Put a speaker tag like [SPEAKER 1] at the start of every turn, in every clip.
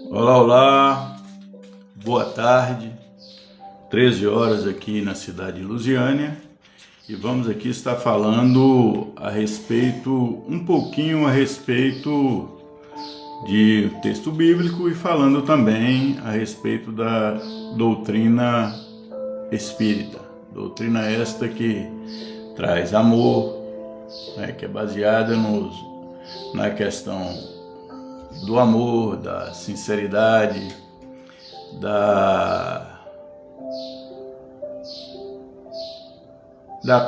[SPEAKER 1] Olá, olá, boa tarde, 13 horas aqui na cidade de Lusiânia, e vamos aqui estar falando um pouquinho a respeito de texto bíblico e falando também a respeito da doutrina espírita, doutrina esta que traz amor, que é baseada na questão do amor, da sinceridade, da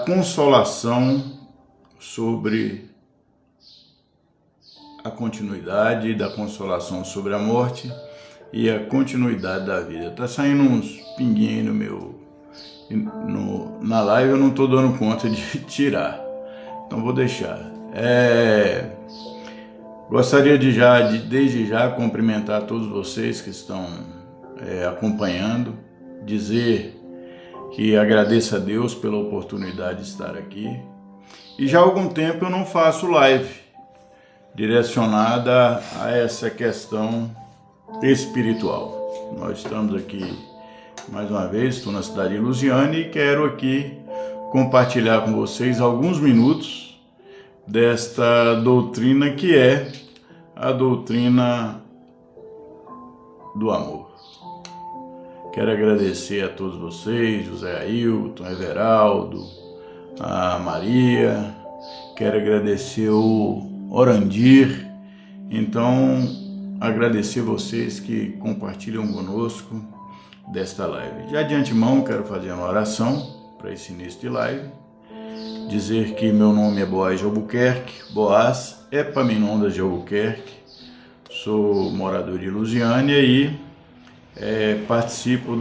[SPEAKER 1] consolação sobre a continuidade, da consolação sobre a morte e a continuidade da vida. Tá saindo uns pinguinhos na live, eu não estou dando conta de tirar, então vou deixar. Gostaria desde já cumprimentar todos vocês que estão acompanhando, dizer que agradeço a Deus pela oportunidade de estar aqui. E já há algum tempo eu não faço live direcionada a essa questão espiritual. Nós estamos aqui mais uma vez, estou na cidade de Lusiânia e quero aqui compartilhar com vocês alguns minutos desta doutrina que é a doutrina do amor. Quero agradecer a todos vocês, José Ailton, Everaldo, a Maria, quero agradecer o Orandir, então agradecer vocês que compartilham conosco desta live. Já de antemão quero fazer uma oração para esse início de live, dizer que meu nome é Boaz de Albuquerque, Boaz Epaminondas de Albuquerque, sou morador de Lusiânia e participo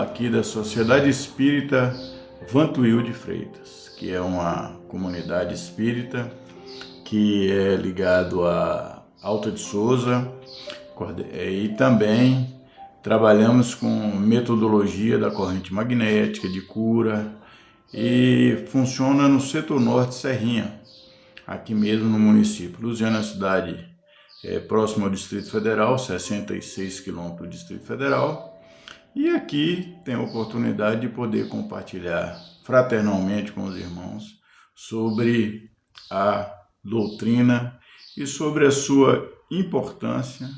[SPEAKER 1] aqui da Sociedade Espírita Vantuil de Freitas, que é uma comunidade espírita que é ligado a Alta de Souza, e também trabalhamos com metodologia da corrente magnética, de cura, e funciona no setor norte Serrinha, aqui mesmo no município. Lusiânia é uma cidade próxima ao Distrito Federal, 66 quilômetros do Distrito Federal, e aqui tem a oportunidade de poder compartilhar fraternalmente com os irmãos sobre a doutrina e sobre a sua importância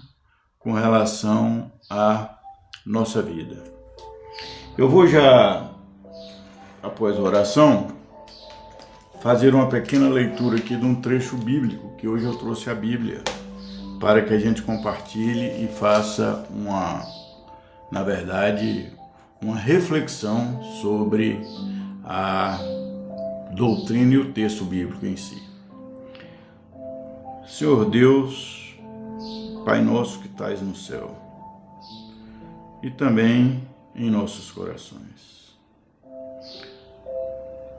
[SPEAKER 1] com relação à nossa vida. Eu vou já, após a oração, fazer uma pequena leitura aqui de um trecho bíblico, que hoje eu trouxe a Bíblia, para que a gente compartilhe e faça na verdade, uma reflexão sobre a doutrina e o texto bíblico em si. Senhor Deus, Pai nosso que estais no céu, e também em nossos corações.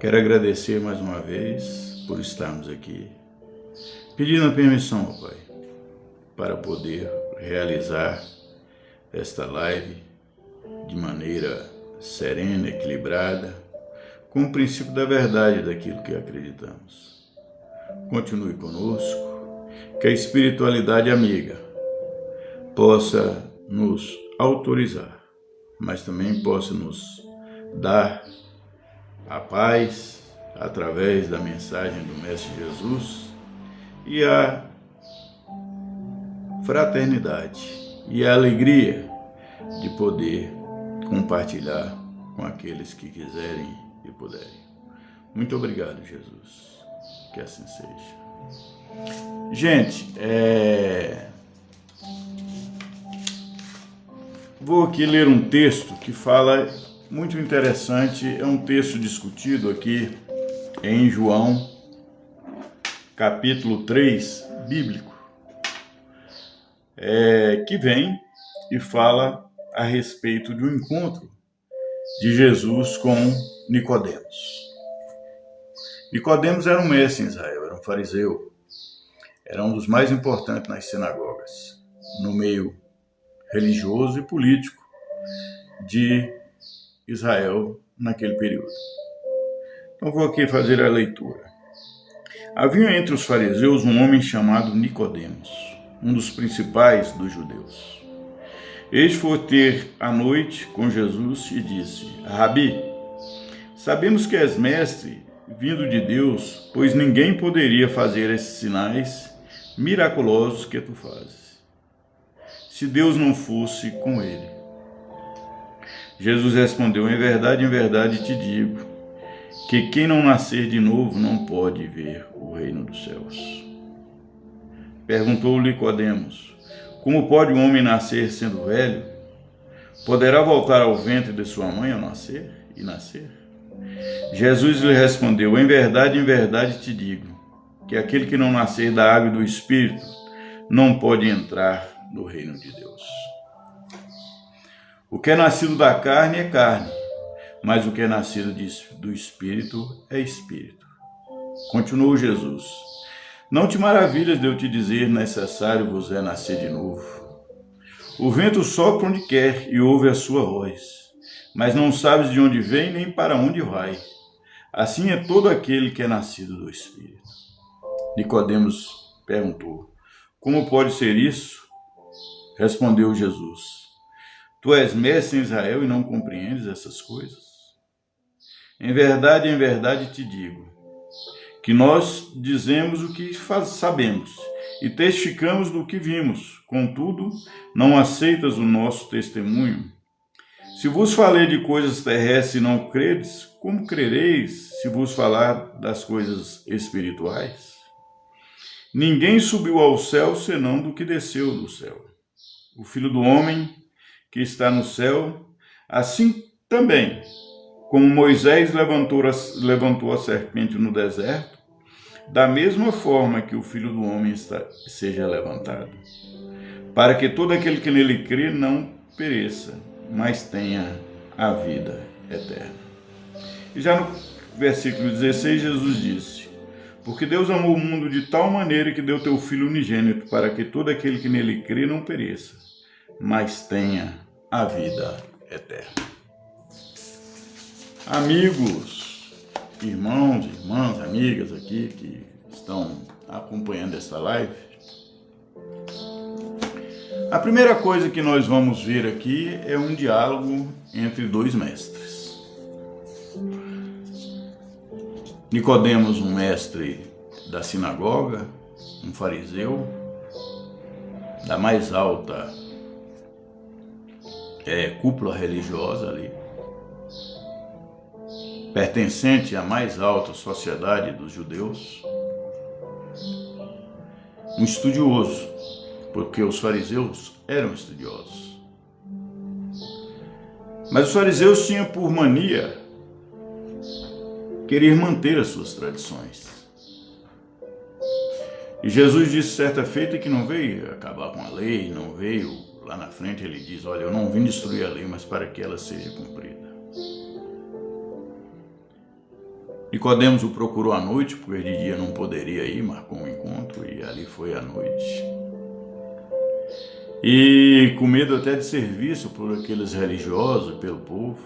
[SPEAKER 1] Quero agradecer mais uma vez por estarmos aqui, pedindo a permissão, ó Pai, para poder realizar esta live de maneira serena, equilibrada, com o princípio da verdade daquilo que acreditamos. Continue conosco, que a espiritualidade amiga possa nos autorizar, mas também possa nos dar a paz através da mensagem do Mestre Jesus e a fraternidade e a alegria de poder compartilhar com aqueles que quiserem e puderem. Muito obrigado, Jesus. Que assim seja. Gente, vou aqui ler um texto que fala muito interessante, é um texto discutido aqui em João, capítulo 3, bíblico, que vem e fala a respeito de um encontro de Jesus com Nicodemos. Nicodemos era um mestre em Israel, era um fariseu, era um dos mais importantes nas sinagogas, no meio religioso e político de Israel naquele período. Então vou aqui fazer a leitura. Havia entre os fariseus um homem chamado Nicodemos, um dos principais dos judeus. Este foi ter à noite com Jesus e disse: Rabi, sabemos que és mestre, vindo de Deus, pois ninguém poderia fazer esses sinais miraculosos que tu fazes, se Deus não fosse com ele. Jesus respondeu: em verdade te digo, que quem não nascer de novo não pode ver o reino dos céus. Perguntou-lhe Nicodemos: como pode um homem nascer sendo velho? Poderá voltar ao ventre de sua mãe ao nascer e nascer? Jesus lhe respondeu: em verdade te digo, que aquele que não nascer da água e do Espírito não pode entrar no reino de Deus. O que é nascido da carne é carne, mas o que é nascido do Espírito é Espírito. Continuou Jesus: não te maravilhas de eu te dizer, necessário vos é nascer de novo. O vento sopra onde quer e ouve a sua voz, mas não sabes de onde vem nem para onde vai. Assim é todo aquele que é nascido do Espírito. Nicodemos perguntou: como pode ser isso? Respondeu Jesus: tu és mestre em Israel e não compreendes essas coisas? Em verdade te digo, que nós dizemos o que sabemos e testificamos do que vimos, contudo, não aceitas o nosso testemunho. Se vos falei de coisas terrestres e não credes, como crereis se vos falar das coisas espirituais? Ninguém subiu ao céu senão do que desceu do céu, o Filho do Homem que está no céu. Assim também, como Moisés levantou a serpente no deserto, da mesma forma que o Filho do Homem seja levantado, para que todo aquele que nele crê não pereça, mas tenha a vida eterna. E já no versículo 16, Jesus disse: porque Deus amou o mundo de tal maneira que deu teu Filho unigênito, para que todo aquele que nele crê não pereça, mas tenha a vida eterna. Amigos, irmãos, irmãs, amigas aqui que estão acompanhando esta live, a primeira coisa que nós vamos ver aqui é um diálogo entre dois mestres. Nicodemos, um mestre da sinagoga, um fariseu da mais alta cúpula religiosa ali, pertencente à mais alta sociedade dos judeus, um estudioso, porque os fariseus eram estudiosos. Mas os fariseus tinham por mania querer manter as suas tradições. E Jesus disse certa feita que não veio acabar com a lei, não veio, lá na frente ele diz: olha, eu não vim destruir a lei, mas para que ela seja cumprida. Nicodemos o procurou à noite, porque de dia não poderia ir, marcou um encontro e ali foi à noite. E com medo até de ser visto por aqueles religiosos, pelo povo,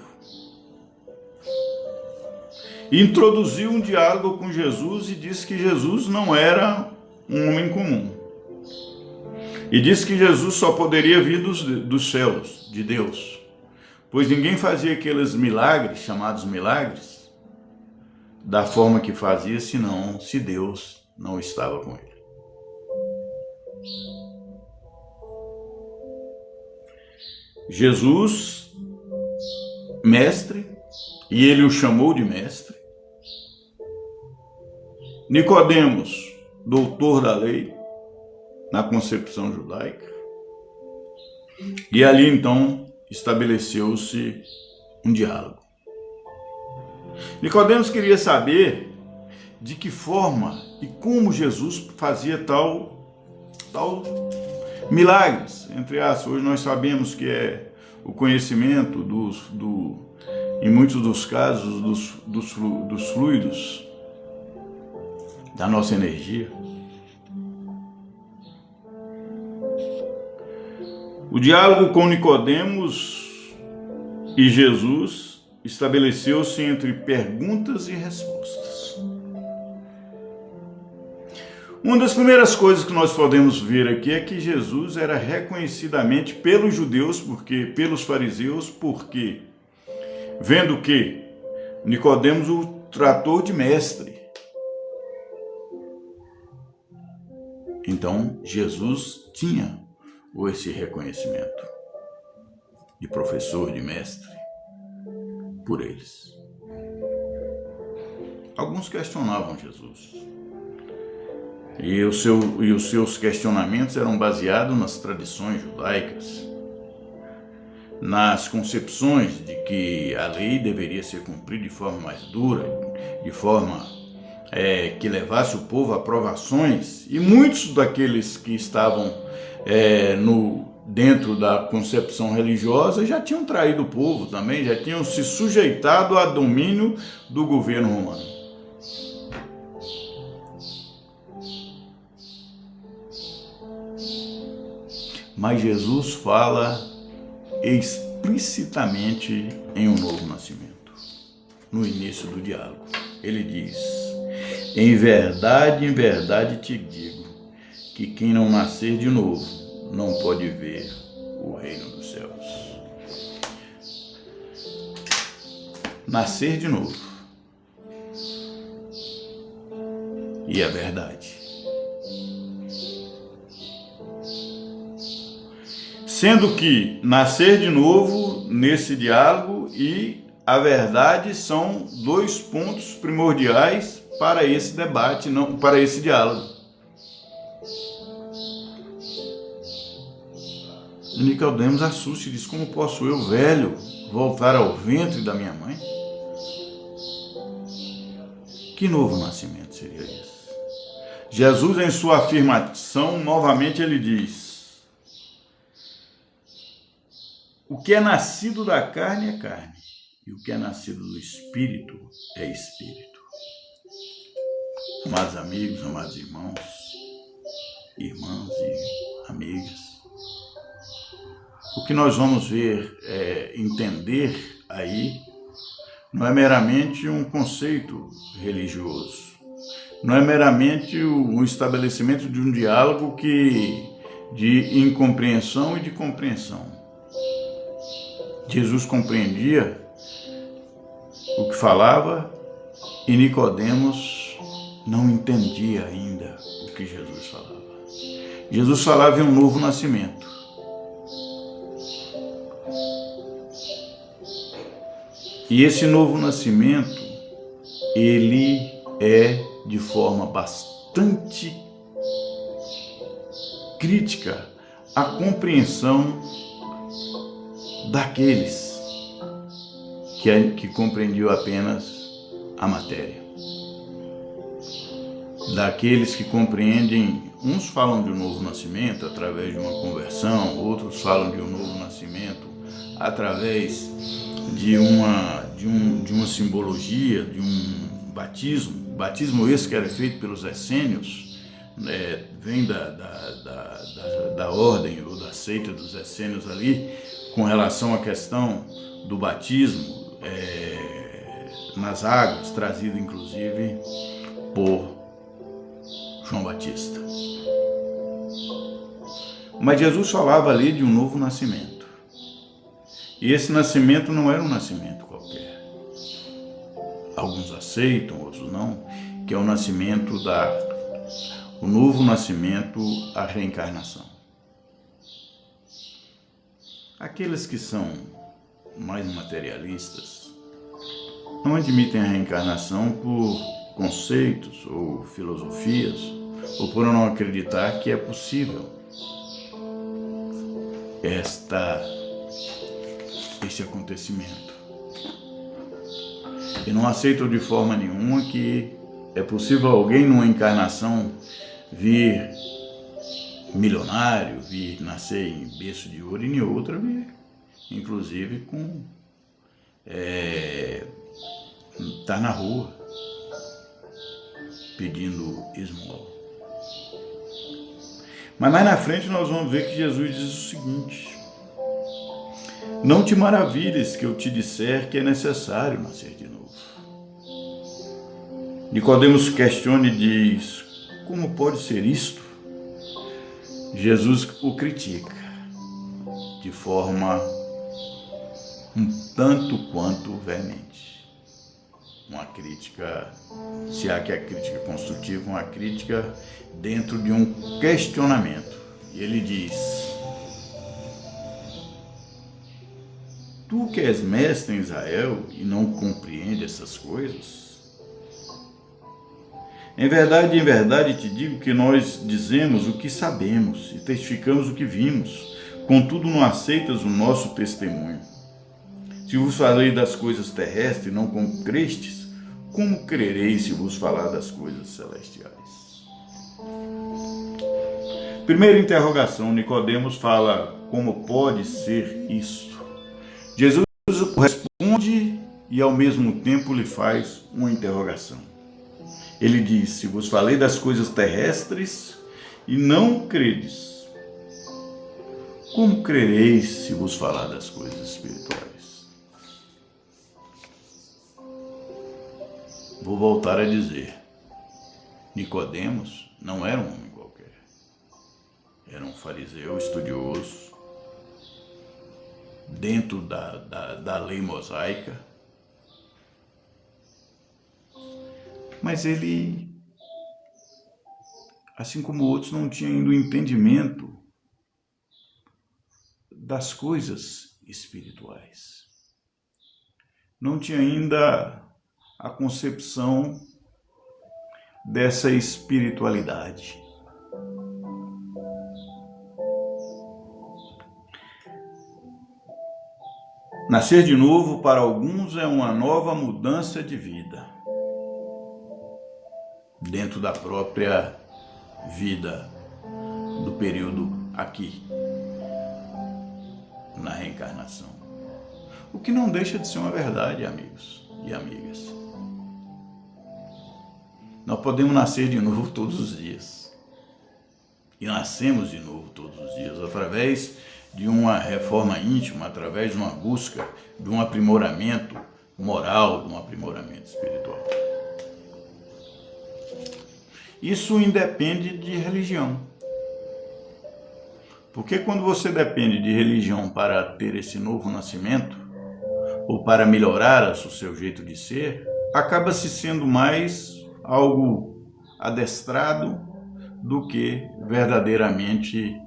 [SPEAKER 1] introduziu um diálogo com Jesus e disse que Jesus não era um homem comum. E disse que Jesus só poderia vir dos céus, de Deus, pois ninguém fazia aqueles milagres, chamados milagres, da forma que fazia, senão se Deus não estava com ele. Jesus, mestre, e ele o chamou de mestre. Nicodemos, doutor da lei, na concepção judaica. E ali então estabeleceu-se um diálogo. Nicodemos queria saber de que forma e como Jesus fazia tal milagres, entre aspas. Hoje nós sabemos que é o conhecimento em muitos dos casos, dos fluidos da nossa energia. O diálogo com Nicodemos e Jesus estabeleceu-se entre perguntas e respostas. Uma das primeiras coisas que nós podemos ver aqui é que Jesus era reconhecidamente pelos judeus, pelos fariseus, porque vendo que Nicodemos o tratou de mestre. Então Jesus tinha esse reconhecimento de professor, de mestre, por eles. Alguns questionavam Jesus. E os seus questionamentos eram baseados nas tradições judaicas, nas concepções de que a lei deveria ser cumprida de forma mais dura, de forma que levasse o povo a provações. E muitos daqueles que estavam dentro da concepção religiosa já tinham traído o povo também, já tinham se sujeitado a domínio do governo romano. Mas Jesus fala explicitamente em um novo nascimento. No início do diálogo, ele diz: em verdade te digo, que quem não nascer de novo não pode ver o reino dos céus. Nascer de novo. E é verdade. Sendo que nascer de novo nesse diálogo e a verdade são dois pontos primordiais para esse debate, não para esse diálogo. Nicodemos assusta e diz: como posso eu, velho, voltar ao ventre da minha mãe? Que novo nascimento seria esse? Jesus, em sua afirmação, novamente ele diz: o que é nascido da carne é carne, e o que é nascido do Espírito é Espírito. Amados amigos, amados irmãos, irmãs e amigas, o que nós vamos ver, entender aí, não é meramente um conceito religioso, não é meramente o estabelecimento de um diálogo de incompreensão e de compreensão. Jesus compreendia o que falava e Nicodemos não entendia ainda o que Jesus falava. Jesus falava em um novo nascimento. E esse novo nascimento, ele é de forma bastante crítica a compreensão daqueles que compreendiam apenas a matéria. Daqueles que compreendem, uns falam de um novo nascimento através de uma conversão, outros falam de um novo nascimento através de uma simbologia, de um batismo esse que era feito pelos essênios, vem da ordem ou da seita dos essênios ali, com relação à questão do batismo nas águas, trazido inclusive por João Batista. Mas Jesus falava ali de um novo nascimento. E esse nascimento não era um nascimento qualquer. Alguns aceitam, outros não, que é o nascimento o novo nascimento, a reencarnação. Aqueles que são mais materialistas não admitem a reencarnação por conceitos ou filosofias, ou por não acreditar que é possível esse acontecimento. E não aceitam de forma nenhuma que é possível alguém numa encarnação vir milionário, vir nascer em berço de ouro, e em outra vir, inclusive, tá na rua pedindo esmola. Mas mais na frente nós vamos ver que Jesus diz o seguinte: não te maravilhes que eu te disser que é necessário nascer de novo. Nicodemos questiona e diz: como pode ser isto? Jesus o critica de forma um tanto quanto veemente. Uma crítica, se há que a crítica construtiva, uma crítica dentro de um questionamento. E ele diz: tu que és mestre em Israel e não compreende essas coisas? Em verdade te digo que nós dizemos o que sabemos e testificamos o que vimos, contudo não aceitas o nosso testemunho. Se vos falei das coisas terrestres e não crestes, como crereis se vos falar das coisas celestiais? Primeira interrogação, Nicodemos fala: como pode ser isto? Jesus responde e ao mesmo tempo lhe faz uma interrogação. Ele diz: se vos falei das coisas terrestres e não credes, como crereis se vos falar das coisas espirituais? Vou voltar a dizer, Nicodemos não era um homem qualquer. Era um fariseu estudioso, dentro da lei mosaica. Mas ele, assim como outros, não tinha ainda o entendimento das coisas espirituais. Não tinha ainda a concepção dessa espiritualidade. Nascer de novo, para alguns, é uma nova mudança de vida, dentro da própria vida do período aqui, na reencarnação. O que não deixa de ser uma verdade, amigos e amigas. Nós podemos nascer de novo todos os dias. E nascemos de novo todos os dias, através de uma reforma íntima, através de uma busca, de um aprimoramento moral, de um aprimoramento espiritual. Isso independe de religião. Porque quando você depende de religião para ter esse novo nascimento, ou para melhorar o seu jeito de ser, acaba se sendo mais algo adestrado do que verdadeiramente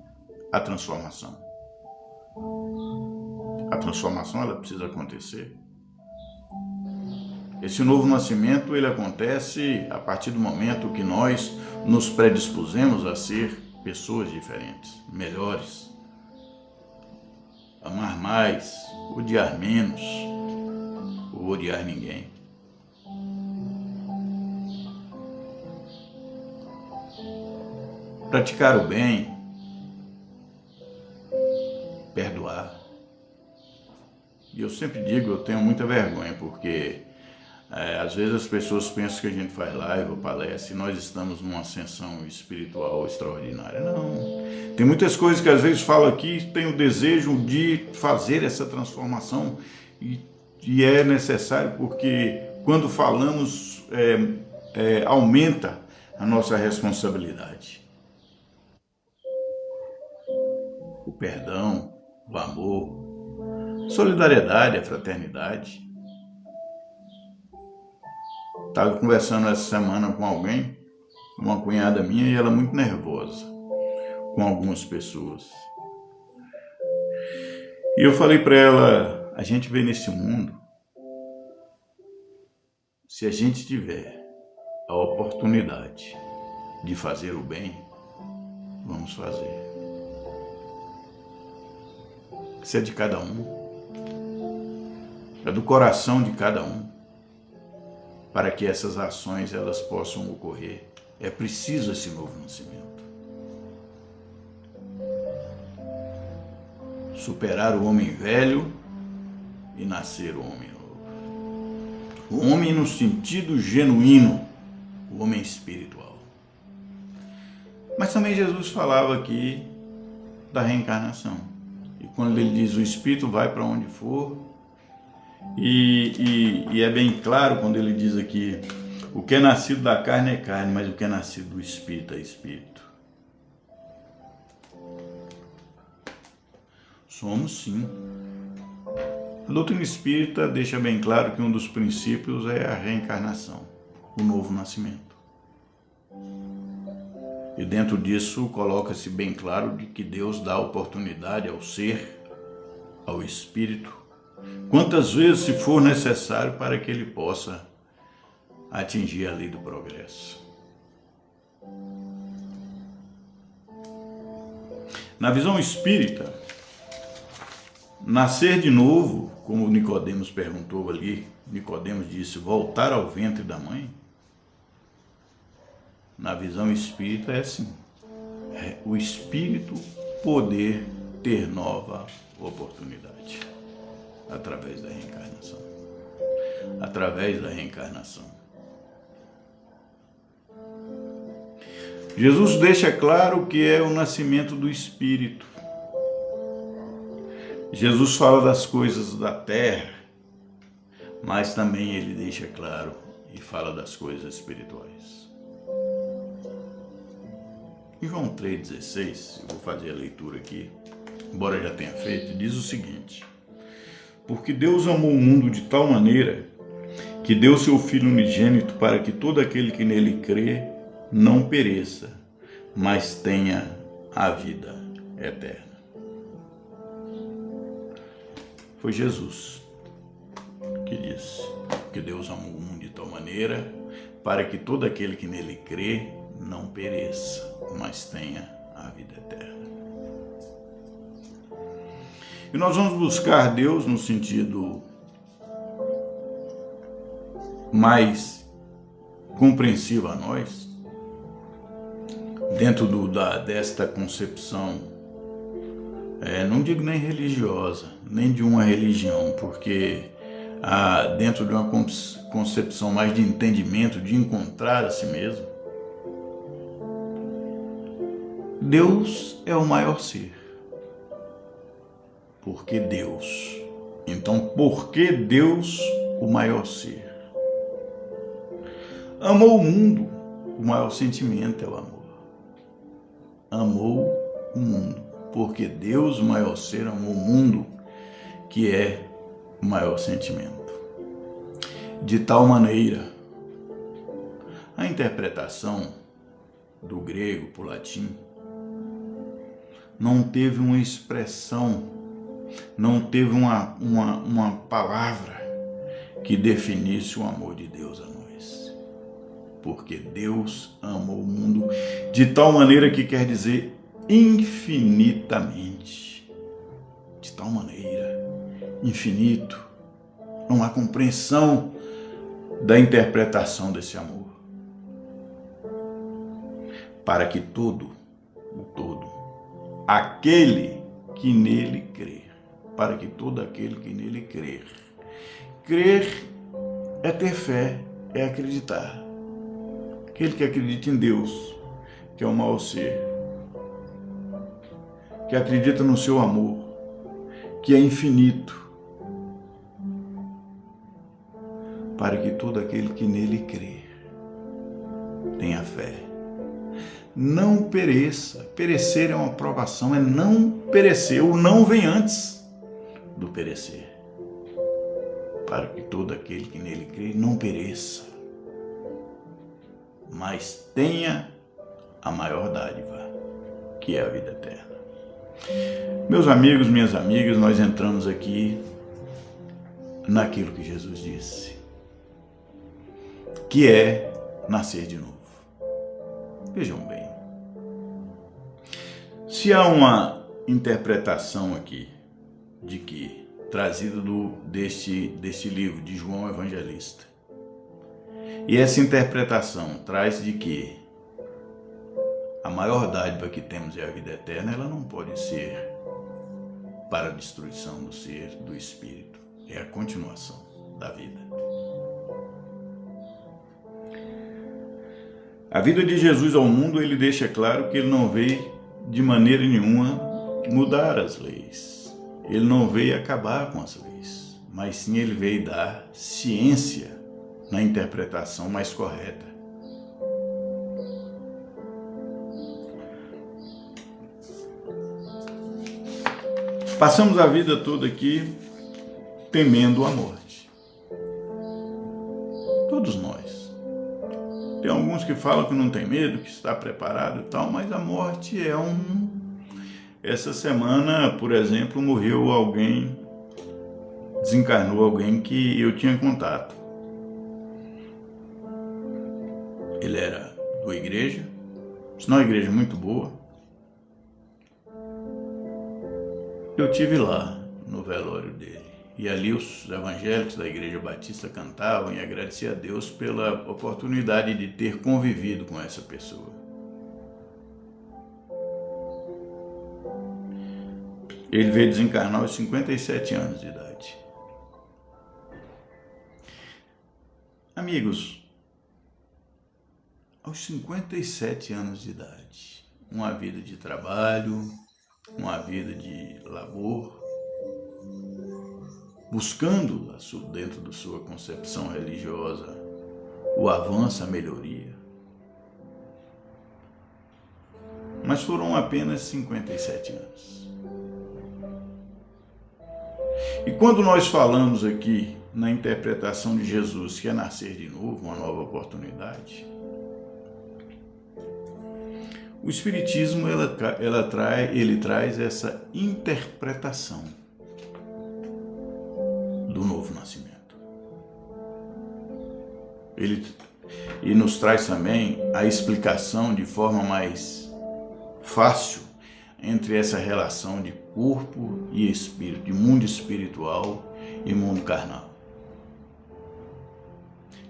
[SPEAKER 1] a transformação. A transformação, ela precisa acontecer. Esse novo nascimento, ele acontece a partir do momento que nós nos predispusemos a ser pessoas diferentes, melhores, amar mais, odiar menos, ou odiar ninguém. Praticar o bem, perdoar. E eu sempre digo, eu tenho muita vergonha, porque às vezes as pessoas pensam que a gente faz live ou palestra e nós estamos numa ascensão espiritual extraordinária. Não. Tem muitas coisas que às vezes falo aqui, tenho o desejo de fazer essa transformação e é necessário, porque quando falamos aumenta a nossa responsabilidade. O perdão, o amor, solidariedade, a fraternidade. Estava conversando essa semana com alguém, uma cunhada minha, e ela muito nervosa com algumas pessoas. E eu falei para ela, a gente vê nesse mundo, se a gente tiver a oportunidade de fazer o bem, vamos fazer. Isso é de cada um, é do coração de cada um. Para que essas ações elas possam ocorrer, é preciso esse novo nascimento. Superar o homem velho e nascer o homem novo. O homem no sentido genuíno, o homem espiritual. Mas também Jesus falava aqui da reencarnação. E quando ele diz o espírito vai para onde for, e é bem claro quando ele diz aqui O que é nascido da carne é carne, mas o que é nascido do Espírito é Espírito. Somos sim. A doutrina espírita deixa bem claro que um dos princípios é a reencarnação, o novo nascimento. E dentro disso coloca-se bem claro de que Deus dá oportunidade ao ser, ao espírito, quantas vezes se for necessário para que ele possa atingir a lei do progresso. Na visão espírita, nascer de novo, como Nicodemos perguntou ali, Nicodemos disse, voltar ao ventre da mãe? Na visão espírita é assim, é o espírito poder ter nova oportunidade, através da reencarnação. Através da reencarnação. Jesus deixa claro que é o nascimento do espírito. Jesus fala das coisas da terra, mas também ele deixa claro e fala das coisas espirituais. Em João 3,16, eu vou fazer a leitura aqui, embora já tenha feito, diz o seguinte: porque Deus amou o mundo de tal maneira que deu seu Filho unigênito para que todo aquele que nele crê não pereça, mas tenha a vida eterna. Foi Jesus que disse que Deus amou o mundo de tal maneira para que todo aquele que nele crê não pereça, mas tenha a vida eterna. E nós vamos buscar Deus no sentido mais compreensivo a nós, dentro desta concepção, não digo nem religiosa, nem de uma religião, porque dentro de uma concepção mais de entendimento, de encontrar a si mesmo, Deus é o maior ser. Porque Deus. Então, por que Deus, o maior ser? Amou o mundo, o maior sentimento é o amor. Amou o mundo, porque Deus, o maior ser, amou o mundo, que é o maior sentimento. De tal maneira, a interpretação do grego para o latim não teve uma expressão, não teve uma palavra que definisse o amor de Deus a nós. Porque Deus amou o mundo de tal maneira que quer dizer infinitamente. De tal maneira, infinito. Não há compreensão da interpretação desse amor. Para que aquele que nele crer, para que todo aquele que nele crer. Crer é ter fé, é acreditar. Aquele que acredita em Deus, que é o maior ser, que acredita no seu amor, que é infinito, para que todo aquele que nele crer tenha fé. Não pereça. Perecer é uma provação, é não perecer. O não vem antes do perecer. Para que todo aquele que nele crê não pereça, mas tenha a maior dádiva, que é a vida eterna. Meus amigos, minhas amigas, nós entramos aqui naquilo que Jesus disse, que é nascer de novo. Vejam bem, se há uma interpretação aqui de que, trazido deste livro de João Evangelista, e essa interpretação traz de que a maior dádiva que temos é a vida eterna, ela não pode ser para a destruição do ser, do espírito, é a continuação da vida. A vida de Jesus ao mundo, ele deixa claro que ele não veio de maneira nenhuma mudar as leis. Ele não veio acabar com as leis, mas sim ele veio dar ciência na interpretação mais correta. Passamos a vida toda aqui temendo a morte. Todos nós. Tem alguns que falam que não tem medo, que está preparado e tal, mas a morte é Essa semana, por exemplo, morreu alguém, desencarnou alguém que eu tinha contato. Ele era da igreja, senão uma igreja muito boa. Eu tive lá no velório dele. E ali os evangélicos da Igreja Batista cantavam e agradeciam a Deus pela oportunidade de ter convivido com essa pessoa. Ele veio desencarnar aos 57 anos de idade. Amigos, aos 57 anos de idade, uma vida de trabalho, uma vida de labor, buscando dentro da sua concepção religiosa o avanço, a melhoria. Mas foram apenas 57 anos. E quando nós falamos aqui na interpretação de Jesus, que é nascer de novo, uma nova oportunidade, o Espiritismo ele traz essa interpretação do novo nascimento. E nos traz também a explicação de forma mais fácil entre essa relação de corpo e espírito, de mundo espiritual e mundo carnal.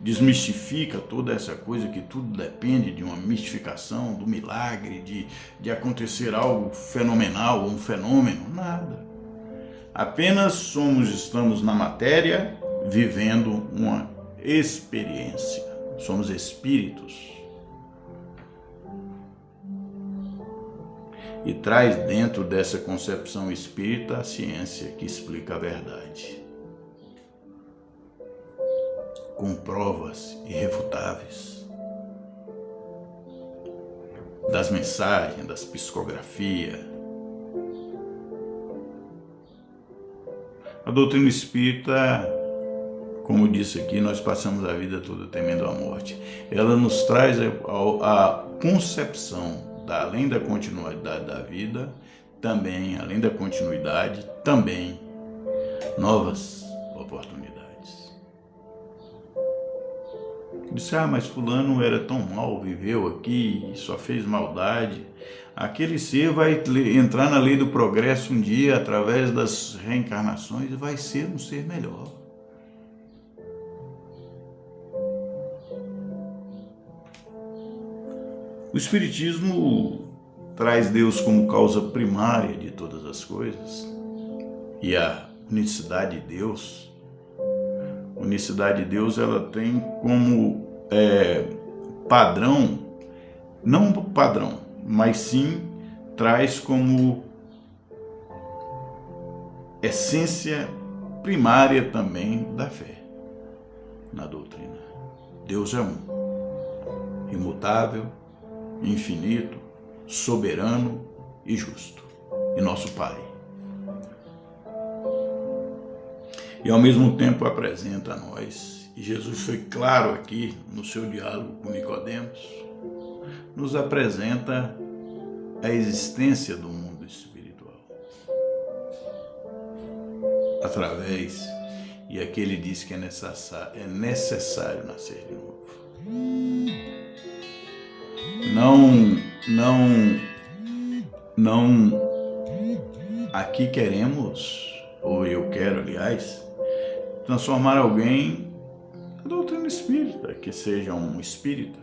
[SPEAKER 1] Desmistifica toda essa coisa que tudo depende de uma mistificação, do milagre, de acontecer algo fenomenal, um fenômeno, nada. Apenas estamos na matéria, vivendo uma experiência. Somos espíritos. E traz dentro dessa concepção espírita a ciência que explica a verdade, com provas irrefutáveis das mensagens, das psicografias. A doutrina espírita, como disse aqui, nós passamos a vida toda temendo a morte. Ela nos traz a concepção, além da continuidade da vida, também, além da continuidade, também novas oportunidades. Disse, mas fulano era tão mal, viveu aqui, só fez maldade. Aquele ser vai entrar na lei do progresso um dia, através das reencarnações, e vai ser um ser melhor. O Espiritismo traz Deus como causa primária de todas as coisas, e a unicidade de Deus. A unicidade de Deus, ela tem como padrão, não padrão, mas sim traz como essência primária também da fé na doutrina. Deus é um, imutável, infinito, soberano e justo, e nosso Pai. E ao mesmo tempo apresenta a nós, e Jesus foi claro aqui no seu diálogo com Nicodemos, nos apresenta a existência do mundo espiritual. Através, e aqui ele diz que é necessário nascer de novo. Não, aqui queremos, ou eu quero, aliás, transformar alguém na doutrina espírita, que seja um espírita.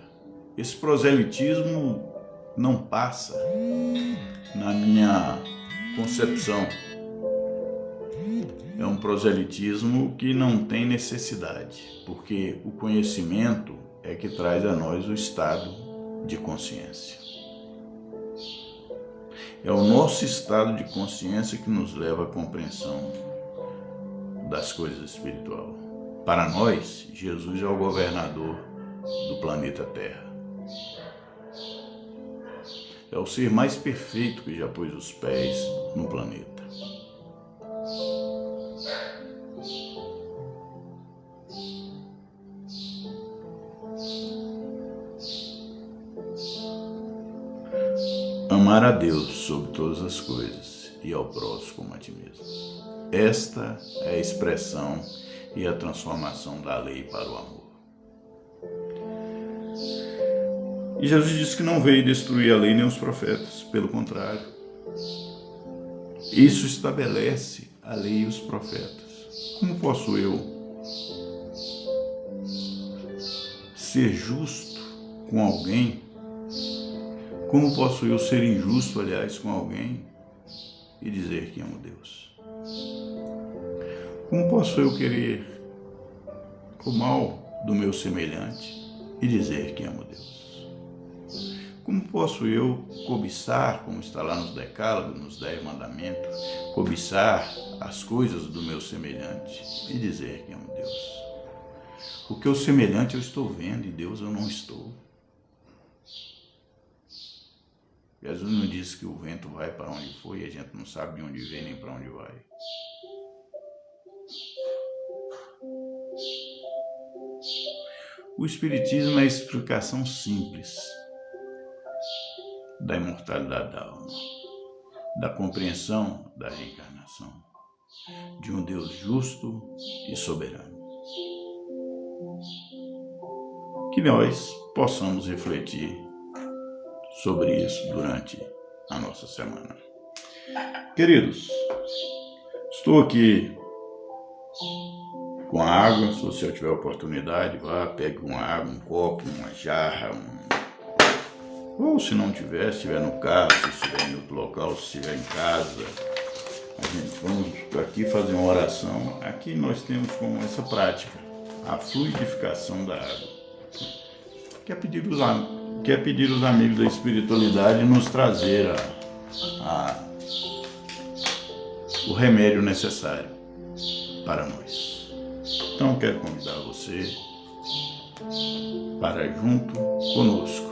[SPEAKER 1] Esse proselitismo não passa na minha concepção. É um proselitismo que não tem necessidade, porque o conhecimento é que traz a nós o estado de consciência. É o nosso estado de consciência que nos leva à compreensão das coisas espirituais. Para nós, Jesus é o governador do planeta Terra. É o ser mais perfeito que já pôs os pés no planeta. Amar a Deus sobre todas as coisas e ao próximo como a ti mesmo. Esta é a expressão e a transformação da lei para o amor. E Jesus disse que não veio destruir a lei nem os profetas, pelo contrário. Isso estabelece a lei e os profetas. Como posso eu ser justo com alguém? Como posso eu ser injusto, aliás, com alguém e dizer que amo Deus? Como posso eu querer o mal do meu semelhante e dizer que amo Deus? Como posso eu cobiçar, como está lá nos Decálogos, nos 10 Mandamentos, cobiçar as coisas do meu semelhante e dizer que amo Deus? Porque o semelhante eu estou vendo e Deus eu não estou. Jesus não disse que o vento vai para onde foi e a gente não sabe de onde vem nem para onde vai. O Espiritismo é a explicação simples da imortalidade da alma, da compreensão da reencarnação, de um Deus justo e soberano. Que nós possamos refletir sobre isso durante a nossa semana. Queridos, estou aqui com água. Se você tiver oportunidade, vá, pegue uma água, um copo, uma jarra, ou se não tiver, se estiver no carro, se estiver em outro local, se estiver em casa, a gente vamos aqui fazer uma oração. Aqui nós temos como essa prática, a fluidificação da água. Quer pedir os amigos da espiritualidade nos trazer o remédio necessário para nós. Então quero convidar você para junto conosco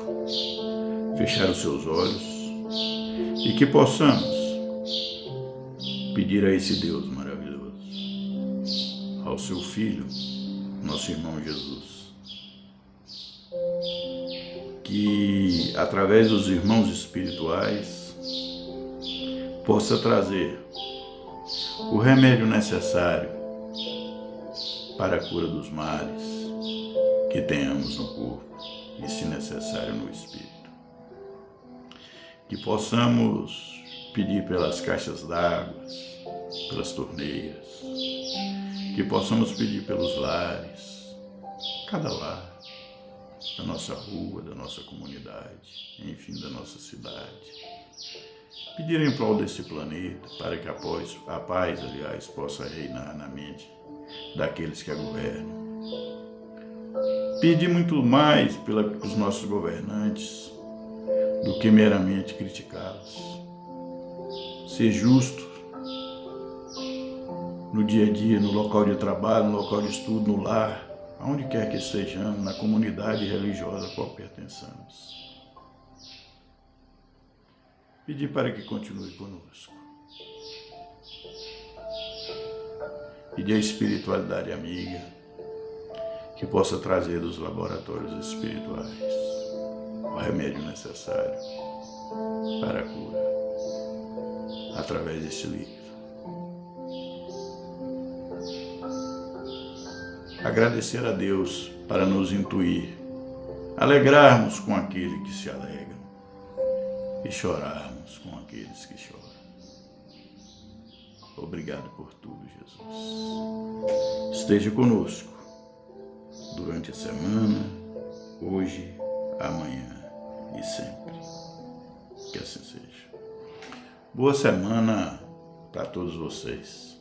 [SPEAKER 1] fechar os seus olhos e que possamos pedir a esse Deus maravilhoso, ao seu Filho, nosso irmão Jesus, que através dos irmãos espirituais possa trazer o remédio necessário para a cura dos males que tenhamos no corpo e, se necessário, no espírito. Que possamos pedir pelas caixas d'água, pelas torneiras, que possamos pedir pelos lares, cada lar, da nossa rua, da nossa comunidade, enfim, da nossa cidade. Pedir em prol desse planeta, para que a paz, possa reinar na mente daqueles que a governam. Pedir muito mais pelos nossos governantes do que meramente criticá-los. Ser justo no dia a dia, no local de trabalho, no local de estudo, no lar, aonde quer que estejamos, na comunidade religiosa a qual pertençamos. Pedir para que continue conosco. Pedir a espiritualidade amiga que possa trazer dos laboratórios espirituais o remédio necessário para a cura através desse livro. Agradecer a Deus para nos intuir, alegrarmos com aquele que se alegram e chorarmos com aqueles que choram. Obrigado por tudo, Jesus. Esteja conosco durante a semana, hoje, amanhã e sempre. Que assim seja. Boa semana para todos vocês.